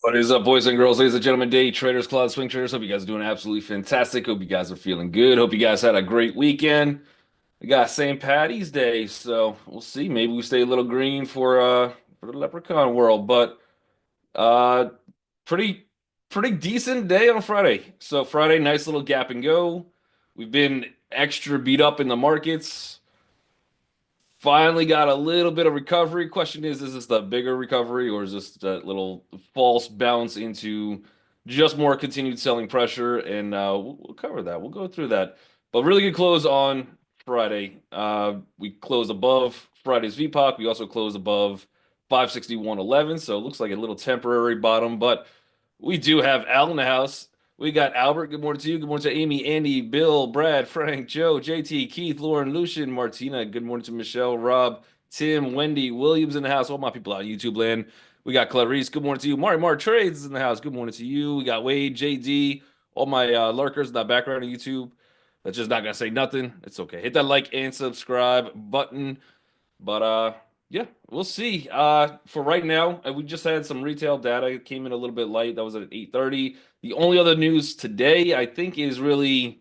What is up, boys and girls, ladies and gentlemen, day traders, cloud swing traders? Hope you guys are doing absolutely fantastic. Hope you guys are feeling good. Hope you guys had a great weekend. We got St. Patty's Day, so we'll see. Maybe we stay a little green for the leprechaun world, but uh pretty pretty decent day on Friday. So Friday, nice little gap and go. We've been extra beat up in the markets. Finally got a little bit of recovery. Question is this the bigger recovery or is this that little false bounce into just more continued selling pressure? And we'll cover that. We'll go through that. But really good close on Friday. We closed above Friday's VPOC. We also closed above 561.11. So it looks like a little temporary bottom, but we do have Al in the house. We got Albert. Good morning to you. Good morning to Amy, Andy, Bill, Brad, Frank, Joe, JT, Keith, Lauren, Lucian, Martina. Good morning to Michelle, Rob, Tim, Wendy, Williams in the house. All my people out in YouTube land. We got Clarice. Good morning to you. Mark Trades is in the house. Good morning to you. We got Wade, JD, all my lurkers in the background of YouTube. That's just not gonna say nothing. It's okay. Hit that like and subscribe button. But yeah, we'll see. For right now, we just had some retail data. It came in a little bit light. That was at 8:30. The only other news today, I think, is really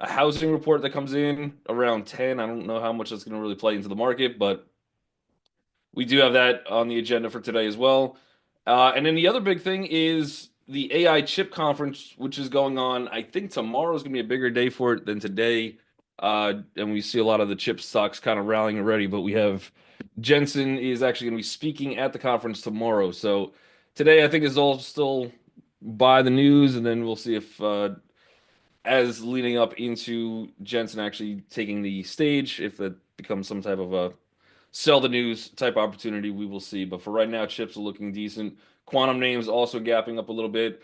a housing report that comes in around 10. I don't know how much that's going to really play into the market, but we do have that on the agenda for today as well. And then the other big thing is the AI chip conference, which is going on. I think tomorrow is going to be a bigger day for it than today. And we see a lot of the chip stocks kind of rallying already, but we have Jensen is actually going to be speaking at the conference tomorrow. So today, I think is all still by the news, and then we'll see if as leading up into Jensen actually taking the stage, if that becomes some type of a sell the news type opportunity, we will see. But for right now, chips are looking decent. Quantum names also gapping up a little bit.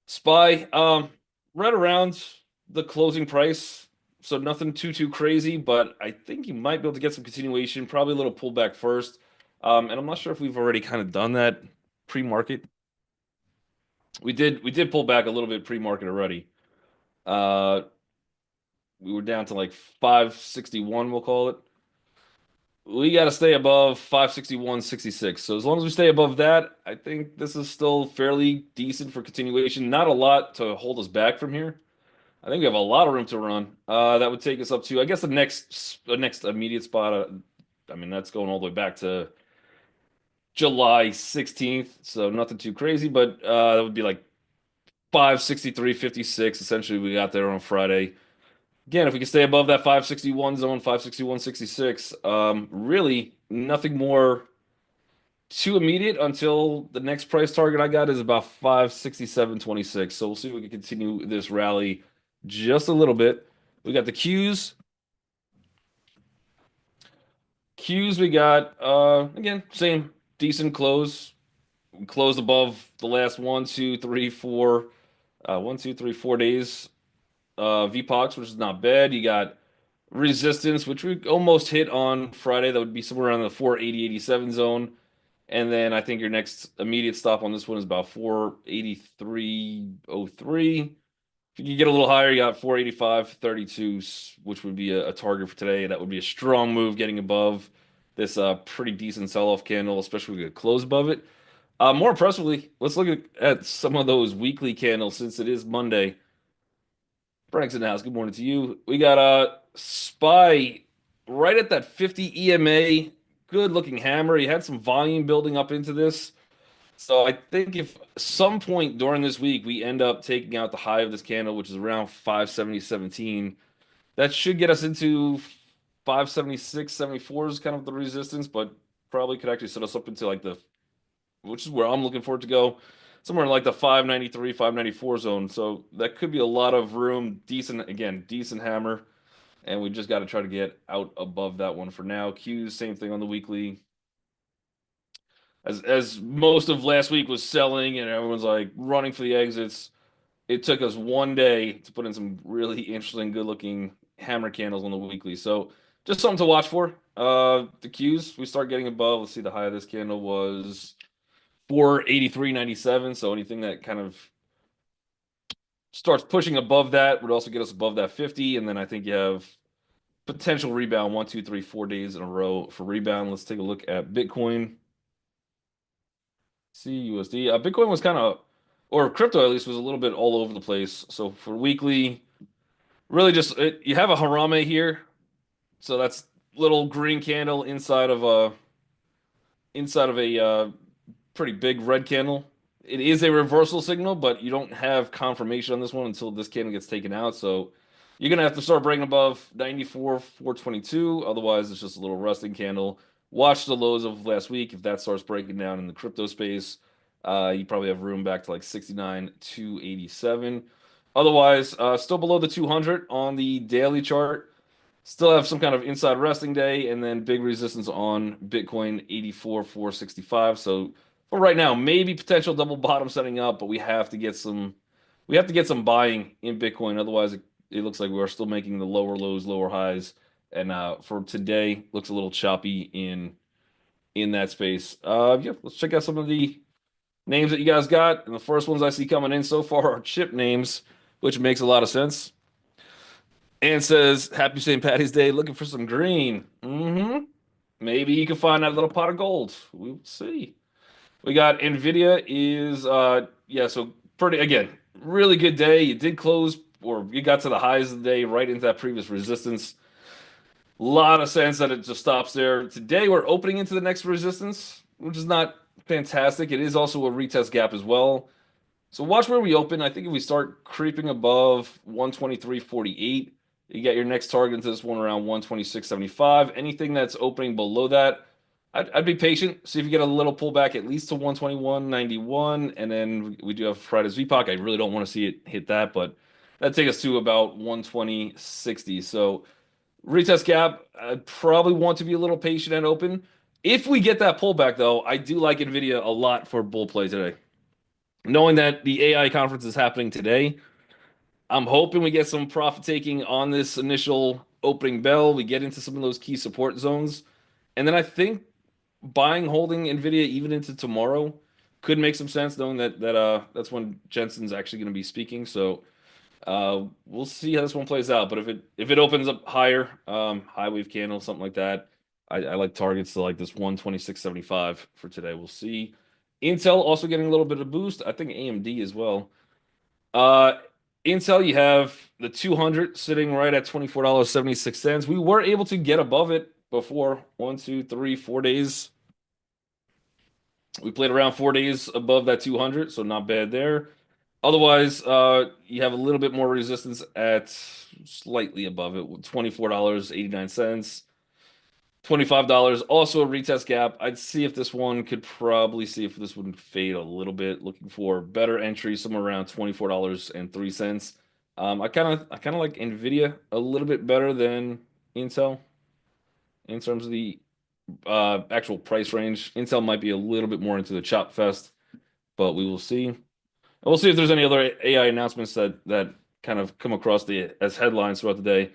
SPY, right around the closing price. So nothing too crazy, but I think you might be able to get some continuation, probably a little pullback first. And I'm not sure if we've already kind of done that pre-market. We did pull back a little bit pre-market already. Uh, we were down to like 561, we'll call it. We got to stay above 561.66. So as long as we stay above that, I think this is still fairly decent for continuation. Not a lot to hold us back from here. I think we have a lot of room to run. That would take us up to, I guess, the next immediate spot. I mean, that's going all the way back to July 16th, so nothing too crazy, but that would be like 563.56. Essentially, we got there on Friday. Again, if we can stay above that 561 zone, 561.66, really nothing more too immediate until the next price target I got is about 567.26. So we'll see if we can continue this rally just a little bit. We got the Qs. Qs we got again, same decent close. We closed above the last 4 days VPOX, which is not bad. You got resistance, which we almost hit on Friday. That would be somewhere around the 480.87 zone. And then I think your next immediate stop on this one is about 483.03. If you can get a little higher, you got 485.32, which would be a target for today. That would be a strong move getting above this pretty decent sell-off candle, especially if we could close above it. More impressively, let's look at some of those weekly candles since it is Monday. Frank's in the house. Good morning to you. We got a SPY right at that 50 EMA. Good looking hammer. He had some volume building up into this. So I think if some point during this week we end up taking out the high of this candle, which is around 570.17, that should get us into 576.74 is kind of the resistance, but probably could actually set us up into like which is where I'm looking for it to go, somewhere in like the 593, 594 zone. So that could be a lot of room. Decent, again, decent hammer. And we just got to try to get out above that one for now. Qs, same thing on the weekly. As most of last week was selling and everyone's like running for the exits, it took us one day to put in some really interesting, good looking hammer candles on the weekly. So just something to watch for. The Qs, we start getting above. Let's see, the high of this candle was 483.97. So anything that kind of starts pushing above that would also get us above that 50. And then I think you have potential rebound 1, 2, 3, 4 days in a row for rebound. Let's take a look at Bitcoin. CUSD. Bitcoin was kind of, or crypto at least, was a little bit all over the place. So for weekly, really just you have a Harame here. So that's little green candle inside of a pretty big red candle. It is a reversal signal, but you don't have confirmation on this one until this candle gets taken out. So you're gonna have to start breaking above 94, 422. Otherwise, it's just a little resting candle. Watch the lows of last week. If that starts breaking down in the crypto space, you probably have room back to like 69, 287. Otherwise, still below the 200 on the daily chart. Still have some kind of inside resting day, and then big resistance on Bitcoin 84, 465. So for right now, maybe potential double bottom setting up, but we have to get some buying in Bitcoin. Otherwise, it looks like we're still making the lower lows, lower highs. And for today, looks a little choppy in that space. Yeah, let's check out some of the names that you guys got. And the first ones I see coming in so far are chip names, which makes a lot of sense. And says, Happy St. Patty's Day, looking for some green. Maybe you can find that little pot of gold. We'll see. We got Nvidia is yeah, so pretty again, really good day. You did close or you got to the highs of the day right into that previous resistance. A lot of sense that it just stops there. Today we're opening into the next resistance, which is not fantastic. It is also a retest gap as well. So watch where we open. I think if we start creeping above 123.48, you get your next target into this one around 126.75. Anything that's opening below that, I'd be patient. See if you get a little pullback at least to 121.91. And then we do have Friday's VPOC. I really don't want to see it hit that, but that'd take us to about 120.60. So retest gap, I'd probably want to be a little patient and open. If we get that pullback, though, I do like NVIDIA a lot for bull play today. Knowing that the AI conference is happening today, I'm hoping we get some profit taking on this initial opening bell. We get into some of those key support zones. And then I think buying, holding Nvidia even into tomorrow could make some sense, knowing that's when Jensen's actually going to be speaking. So we'll see how this one plays out. But if it opens up higher, high wave candle, something like that, I like targets to like this 126.75 for today. We'll see. Intel also getting a little bit of boost. I think AMD as well. Uh, Intel, you have the 200 sitting right at $24.76. We were able to get above it before 1, 2, 3, 4 days. We played around 4 days above that 200, so not bad there. Otherwise, you have a little bit more resistance at slightly above it, $24.89. $25, also a retest gap. I'd see if this one could probably see if this would fade a little bit. Looking for better entry somewhere around $24.03. I kind of like Nvidia a little bit better than Intel in terms of the actual price range. Intel might be a little bit more into the chop fest, but we will see. And we'll see if there's any other AI announcements that kind of come across as headlines throughout the day.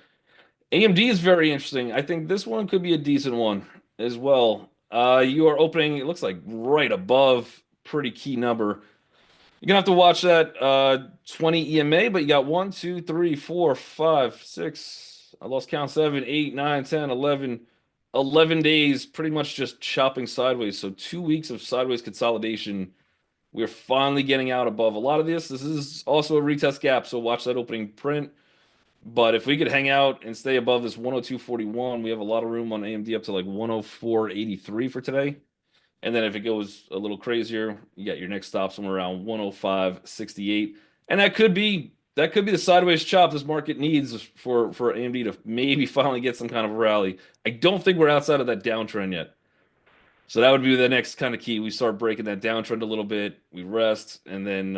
AMD is very interesting. I think this one could be a decent one as well. You are opening, it looks like right above pretty key number. You're gonna have to watch that 20 EMA, but you got 1, 2, 3, 4, 5, 6. I lost count 7, 8, 9, 10, 11. 11 days pretty much just chopping sideways. So 2 weeks of sideways consolidation. We're finally getting out above a lot of this. This is also a retest gap, so watch that opening print. But if we could hang out and stay above this 102.41, we have a lot of room on AMD up to like 104.83 for today. And then if it goes a little crazier, you got your next stop somewhere around 105.68. And that could be the sideways chop this market needs for AMD to maybe finally get some kind of rally. I don't think we're outside of that downtrend yet. So that would be the next kind of key. We start breaking that downtrend a little bit, we rest, and then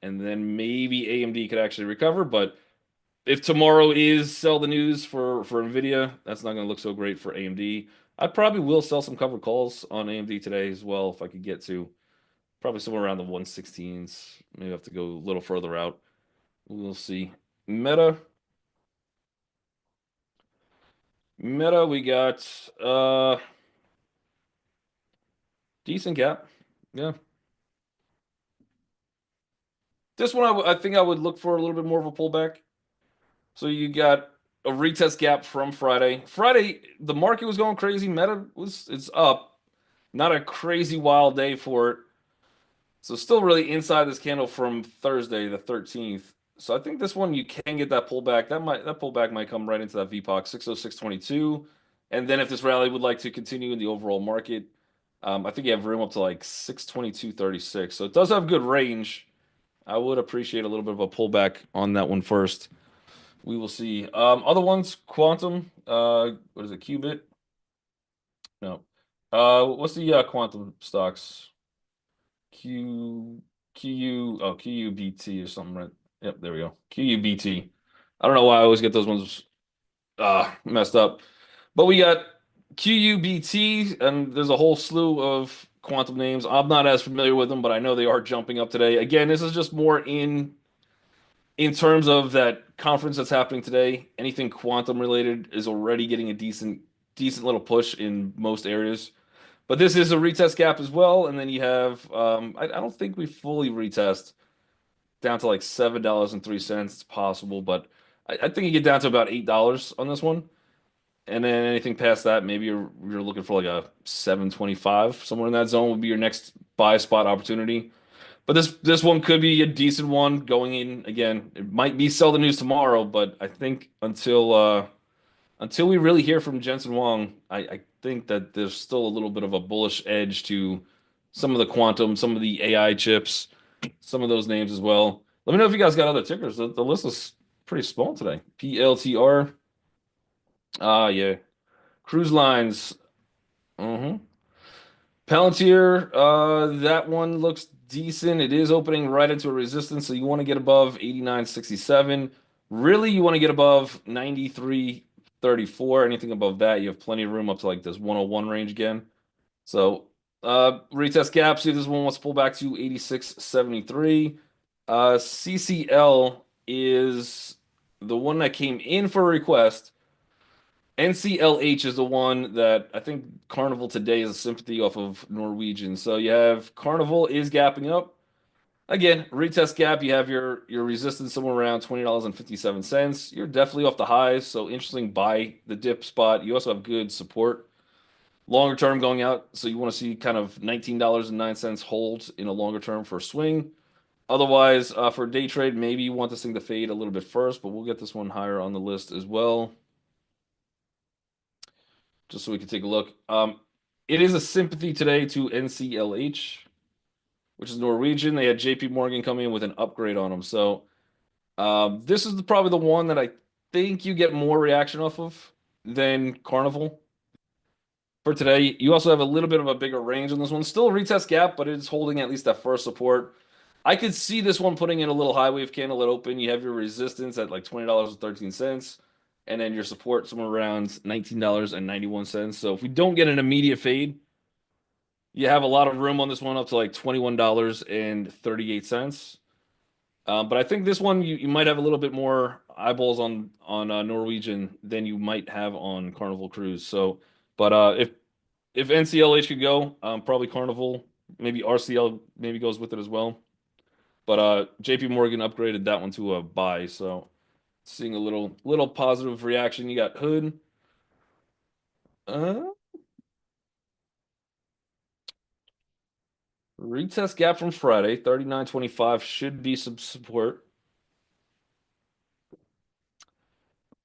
maybe AMD could actually recover. But if tomorrow is sell the news for Nvidia, that's not going to look so great for AMD. I probably will sell some covered calls on AMD today as well if I could get to probably somewhere around the 116s. Maybe I have to go a little further out. We'll see. Meta, we got decent gap. Yeah. This one I think I would look for a little bit more of a pullback. So you got a retest gap from Friday. Friday, the market was going crazy. Meta it's up. Not a crazy wild day for it. So still really inside this candle from Thursday, the 13th. So I think this one you can get that pullback. That pullback might come right into that VPOC 606.22. And then if this rally would like to continue in the overall market, I think you have room up to like 622.36. So it does have good range. I would appreciate a little bit of a pullback on that one first. We will see. Other ones, Quantum, what is it, Qubit? No. What's the Quantum stocks? Q QUBT or something, right? Yep, there we go. QUBT. I don't know why I always get those ones messed up. But we got QUBT, and there's a whole slew of quantum names. I'm not as familiar with them, but I know they are jumping up today. Again, this is just more in terms of that conference that's happening today. Anything quantum related is already getting a decent little push in most areas. But this is a retest gap as well, and then you have I don't think we fully retest down to like $7.03. It's possible, but I think you get down to about $8 on this one. And then anything past that, maybe you're looking for like a 725, somewhere in that zone would be your next buy spot opportunity. But this one could be a decent one going in again. It might be sell the news tomorrow, but I think until we really hear from Jensen Huang, I think that there's still a little bit of a bullish edge to some of the quantum, some of the AI chips, some of those names as well. Let me know if you guys got other tickers. The list is pretty small today. PLTR. Yeah. Cruise lines. hmm Palantir, that one looks decent. It is opening right into a resistance, so you want to get above 89.67. Really, you want to get above 93.34. Anything above that, you have plenty of room up to like this 101 range again. So, retest gap. See if this one wants to pull back to 86.73. CCL is the one that came in for a request. NCLH is the one that I think Carnival today is a sympathy off of Norwegian. So you have Carnival is gapping up. Again, retest gap, you have your resistance somewhere around $20.57. You're definitely off the highs, so interesting buy the dip spot. You also have good support longer term going out, so you want to see kind of $19.09 hold in a longer term for a swing. Otherwise, for day trade, maybe you want this thing to fade a little bit first, but we'll get this one higher on the list as well, just so we can take a look. It is a sympathy today to NCLH, which is Norwegian. They had JP Morgan come in with an upgrade on them. So this is probably the one that I think you get more reaction off of than Carnival for today. You also have a little bit of a bigger range on this one. Still a retest gap, but it's holding at least that first support. I could see this one putting in a little high wave candle at open. You have your resistance at like $20.13, and then your support somewhere around $19.91. So if we don't get an immediate fade, you have a lot of room on this one up to like $21.38. But I think this one you might have a little bit more eyeballs on Norwegian than you might have on Carnival Cruise. So, but if NCLH could go, probably Carnival, maybe RCL maybe goes with it as well. But JP Morgan upgraded that one to a buy, so seeing a little positive reaction. You got Hood. Uh, Retest gap from Friday, 39.25 should be some support.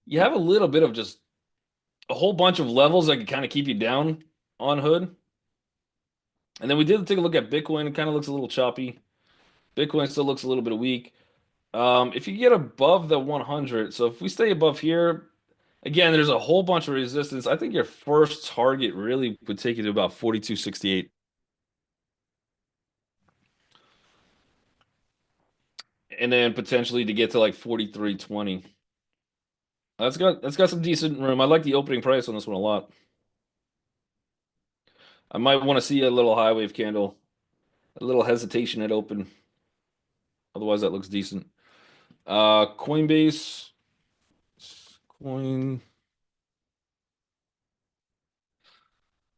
You have a little bit of just a whole bunch of levels that can kind of keep you down on Hood. And then we did take a look at Bitcoin. It kind of looks a little choppy. Bitcoin still looks a little bit weak. If you get above the 100, so if we stay above here, again, there's a whole bunch of resistance. I think your first target really would take you to about 42.68. And then potentially to get to like 43.20. That's got some decent room. I like the opening price on this one a lot. I might want to see a little high wave candle, a little hesitation at open. Otherwise, that looks decent. Coinbase, coin,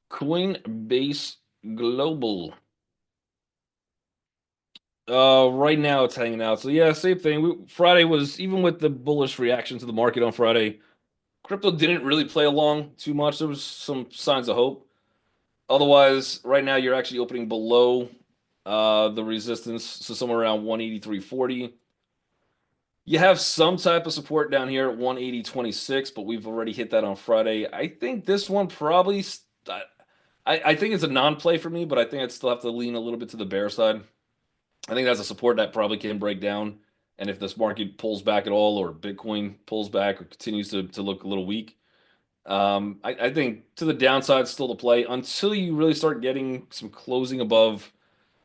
Coinbase Global. Right now it's hanging out. So yeah, same thing. Friday was even with the bullish reaction to the market on Friday, crypto didn't really play along too much. There was some signs of hope. Otherwise, right now you're actually opening below The resistance, so somewhere around 183.40. You have some type of support down here at 180.26, but we've already hit that on Friday. I think this one probably, I think it's a non-play for me, but I think I'd still have to lean a little bit to the bear side. I think that's a support that probably can break down. And if this market pulls back at all, or Bitcoin pulls back or continues to look a little weak, I think to the downside, still to play until you really start getting some closing above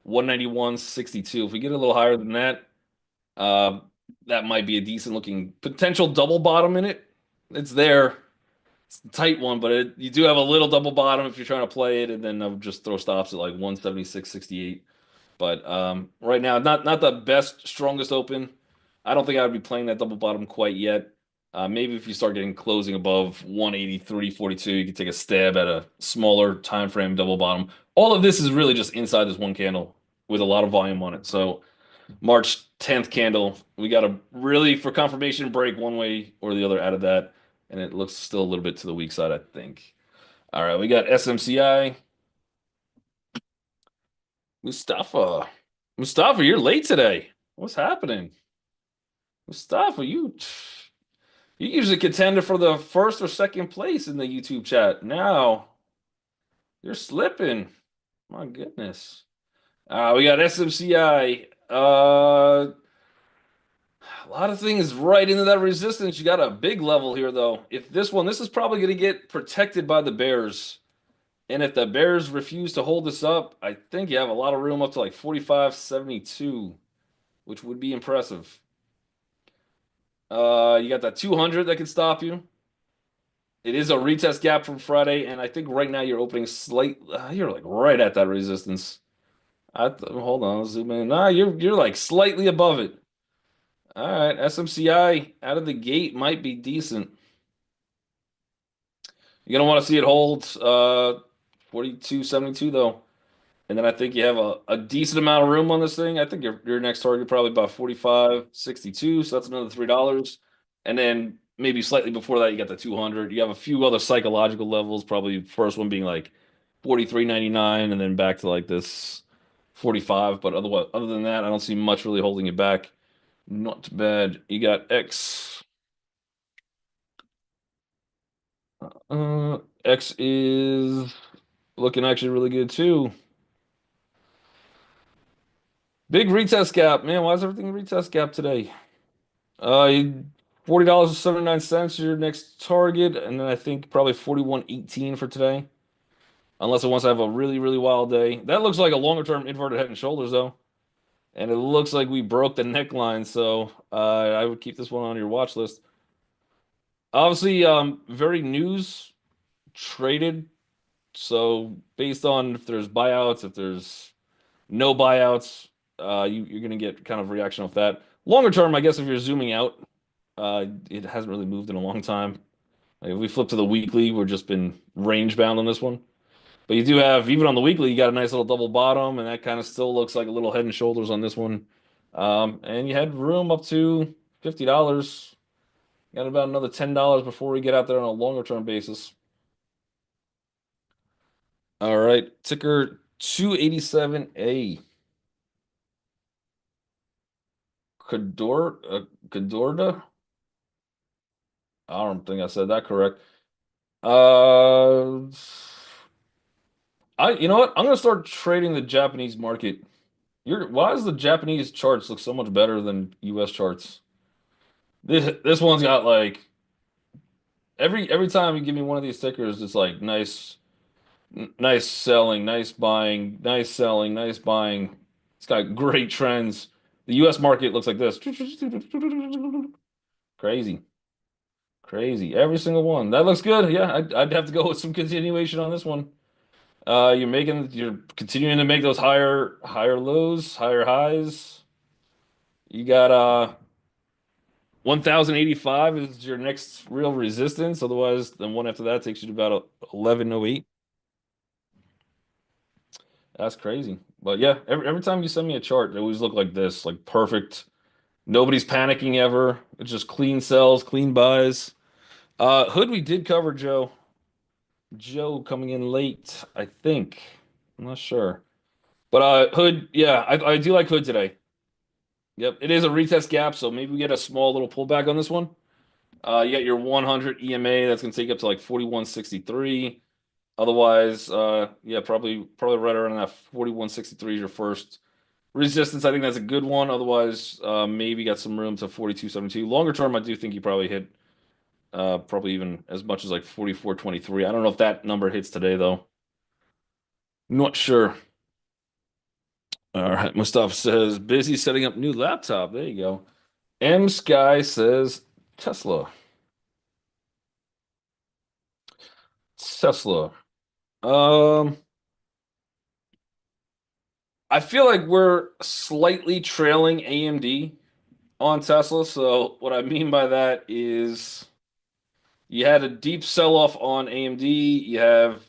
191.62. If we get a little higher than that, uh, that might be a decent looking potential double bottom in it. It's there. It's a tight one, but you do have a little double bottom if you're trying to play it, and then I would just throw stops at like 176.68. But right now, not the best, strongest open. I don't think I would be playing that double bottom quite yet. Maybe if you start getting closing above 183.42, you can take a stab at a smaller time frame double bottom. All of this is really just inside this one candle with a lot of volume on it. So March 10th candle, we got to really, for confirmation, break one way or the other out of that. And it looks still a little bit to the weak side, I think. All right, we got SMCI. Mustafa. Mustafa, you're late today. What's happening? Mustafa, you usually contender for the first or second place in the YouTube chat. Now you're slipping. My goodness. We got SMCI. A lot of things right into that resistance. You got a big level here, though. If this is probably going to get protected by the Bears. And if the Bears refuse to hold this up, I think you have a lot of room up to like 45.72, which would be impressive. You got that 200 that can stop you. It is a retest gap from Friday, and I think right now you're opening you're like right at that resistance. Hold on, let's zoom in. Nah, you're like slightly above it. All right, SMCI out of the gate might be decent. You're gonna want to see it hold 42.72 though. And then I think you have a decent amount of room on this thing. I think your next target probably about 45.62, so that's another $3. And then maybe slightly before that, you got the 200. You have a few other psychological levels, probably first one being like 43.99 and then back to like this 45. But other than that, I don't see much really holding it back. Not bad. You got X. X is looking actually really good too. Big retest gap, man. Why is everything retest gap today? $40.79 your next target, and then I think probably 41.18 for today. Unless it wants to have a really, really wild day. That looks like a longer term inverted head and shoulders though. And it looks like we broke the neckline, so I would keep this one on your watch list. Obviously, very news traded. So based on if there's buyouts, if there's no buyouts, you're going to get kind of reaction off that. Longer term, I guess if you're zooming out, it hasn't really moved in a long time. Like if we flip to the weekly, we've just been range bound on this one. But you do have, even on the weekly, you got a nice little double bottom, and that kind of still looks like a little head and shoulders on this one. And you had room up to $50. Got about another $10 before we get out there on a longer term basis. All right, ticker 287A. Cadorda? I don't think I said that correct. Uh, you know what? I'm gonna start trading the Japanese market. Why does the Japanese charts look so much better than US charts? This one's got like every time you give me one of these tickers, it's like nice selling, nice buying, nice selling, nice buying. It's got great trends. The US market looks like this. Crazy. Crazy. Every single one. That looks good. Yeah, I'd have to go with some continuation on this one. You're continuing to make those higher lows, higher highs. You got 1085 is your next real resistance. Otherwise, the one after that takes you to about 1108. That's crazy. But yeah, every time you send me a chart, they always look like this, like perfect. Nobody's panicking ever. It's just clean sells, clean buys. Hood we did cover, Joe. Joe coming in late, I think. I'm not sure. But Hood, yeah, I do like Hood today. Yep, it is a retest gap, so maybe we get a small little pullback on this one. You got your 100 EMA that's gonna take up to like 4163. Otherwise, yeah, probably right around that 4163 is your first resistance. I think that's a good one. Otherwise, maybe got some room to 4272. Longer term, I do think you probably hit probably even as much as like 4423. I don't know if that number hits today though. Not sure. All right, Mustafa says busy setting up new laptop. There you go. M Sky says Tesla. Tesla. Um, I feel like we're slightly trailing AMD on Tesla. So what I mean by that is you had a deep sell-off on AMD. You have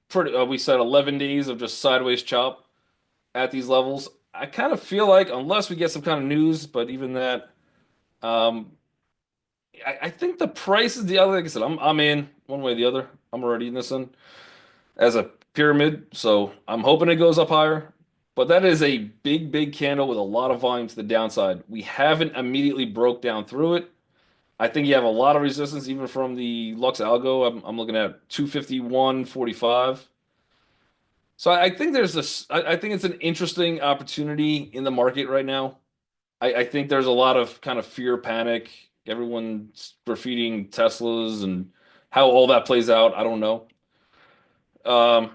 pretty we said 11 days of just sideways chop at these levels. I kind of feel like unless we get some kind of news, but even that, um, I think the price is the other. Like I said, I'm in one way or the other. I'm already in this one as a pyramid, so I'm hoping it goes up higher. But that is a big candle with a lot of volume to the downside. We haven't immediately broke down through it. I think you have a lot of resistance even from the Lux Algo. I'm looking at 251.45. So I think there's this. I think it's an interesting opportunity in the market right now. I think there's a lot of kind of fear, panic. Everyone's graffitiing Teslas and how all that plays out. I don't know. Um,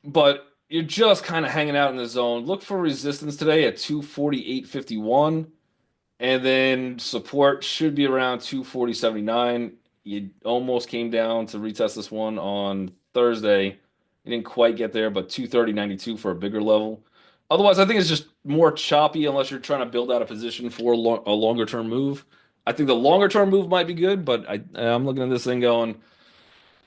but you're just kind of hanging out in the zone. Look for resistance today at 248.51. And then support should be around 240.79. You almost came down to retest this one on Thursday. You didn't quite get there, but 230.92 for a bigger level. Otherwise, I think it's just more choppy unless you're trying to build out a position for a longer term move. I think the longer term move might be good, but I'm looking at this thing going,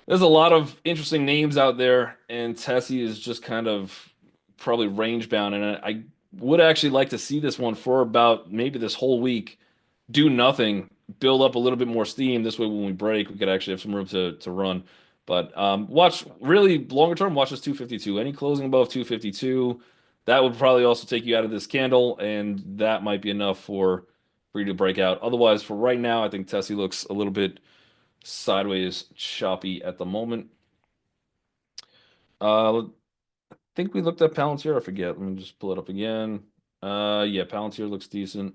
there's a lot of interesting names out there, and Tessie is just kind of probably range bound. And I would actually like to see this one for about maybe this whole week, do nothing, build up a little bit more steam. This way, when we break, we could actually have some room to run. But watch really longer term, watch this 252. Any closing above 252, that would probably also take you out of this candle, and that might be enough for you to break out. Otherwise, for right now, I think Tessie looks a little bit sideways choppy at the moment. I think we looked at Palantir. I forget. Let me just pull it up again. Yeah, Palantir looks decent.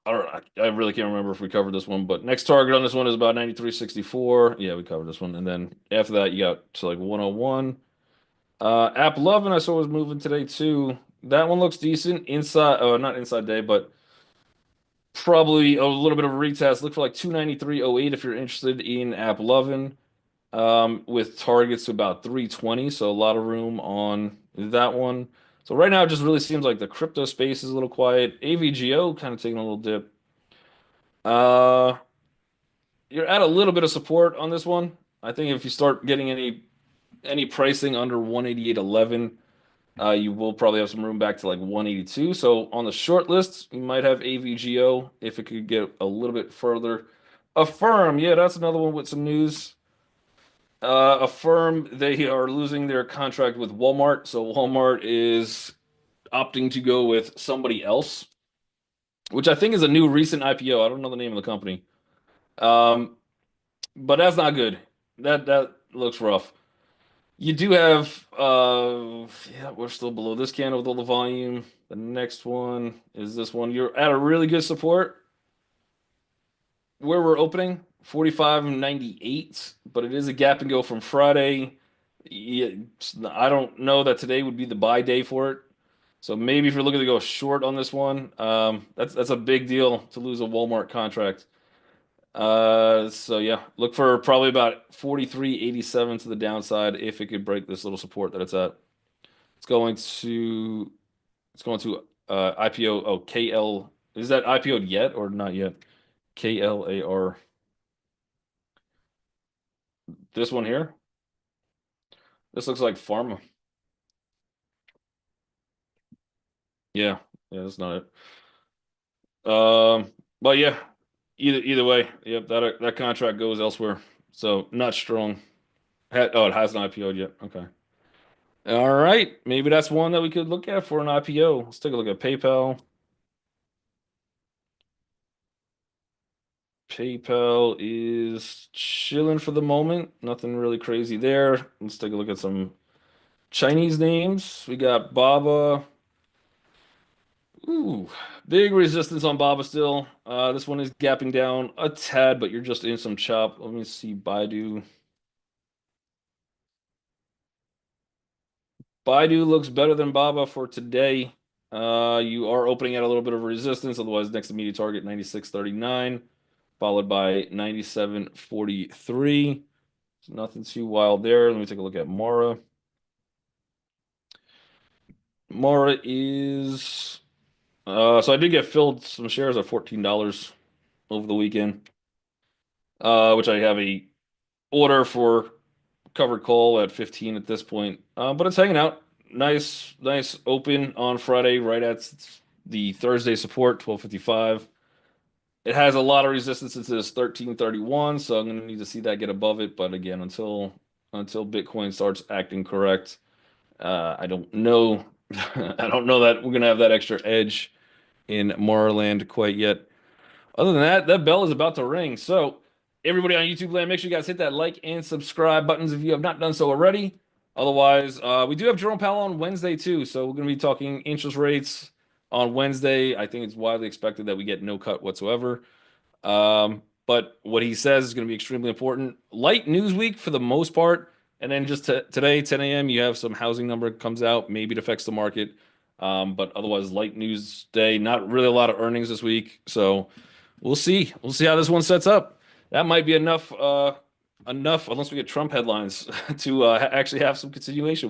I don't know. I really can't remember if we covered this one, but next target on this one is about 93.64. Yeah, we covered this one. And then after that, you got to like 101. App Lovin' I saw was moving today too. That one looks decent. Inside, oh, not inside day, but probably a little bit of a retest. Look for like 293.08 if you're interested in App Lovin'. With targets to about 320, so a lot of room on that one. So right now, it just really seems like the crypto space is a little quiet. AVGO kind of taking a little dip. Uh, you're at a little bit of support on this one. I think if you start getting any pricing under 188.11, you will probably have some room back to like 182. So on the short list, you might have AVGO if it could get a little bit further. Affirm, yeah, that's another one with some news. Affirm they are losing their contract with Walmart, so Walmart is opting to go with somebody else, which I think is a new recent IPO. I don't know the name of the company. Um, but that's not good. That looks rough. You do have yeah, we're still below this candle with all the volume. The next one is this one. You're at a really good support where we're opening 45.98, but it is a gap and go from Friday. Yeah, I don't know that today would be the buy day for it. So maybe if you're looking to go short on this one, that's a big deal to lose a Walmart contract. So yeah, look for probably about 43.87 to the downside if it could break this little support that it's at. It's going to it's going to IPO. Oh, KL. Is that IPO'd yet or not yet? KLAR. This one here. This looks like pharma. Yeah, yeah, that's not it. But yeah, either way, yep, that contract goes elsewhere. So not strong. Oh, it hasn't IPO'd yet. Okay. All right. Maybe that's one that we could look at for an IPO. Let's take a look at PayPal. PayPal is chilling for the moment. Nothing really crazy there. Let's take a look at some Chinese names. We got Baba. Ooh, big resistance on Baba still. This one is gapping down a tad, but you're just in some chop. Let me see Baidu. Baidu looks better than Baba for today. You are opening at a little bit of resistance. Otherwise, next immediate target 96.39, followed by 97.43. Nothing too wild there. Let me take a look at Mara. Mara is so I did get filled some shares at $14 over the weekend, which I have a order for covered call at 15 at this point. But it's hanging out. Nice open on Friday, right at the Thursday support, 1255. It has a lot of resistance into this 1331, so I'm gonna need to see that get above it. But again, until Bitcoin starts acting correct, I don't know. I don't know that we're gonna have that extra edge in Tomorrowland quite yet. Other than that, that bell is about to ring. So, everybody on YouTube land, make sure you guys hit that like and subscribe buttons if you have not done so already. Otherwise, we do have Jerome Powell on Wednesday too. So, we're going to be talking interest rates on Wednesday. I think it's widely expected that we get no cut whatsoever. But what he says is going to be extremely important. Light news week for the most part. And then just today, 10 a.m., you have some housing number comes out. Maybe it affects the market. But otherwise, light news day. Not really a lot of earnings this week. So we'll see. We'll see how this one sets up. That might be enough, unless we get Trump headlines to actually have some continuation.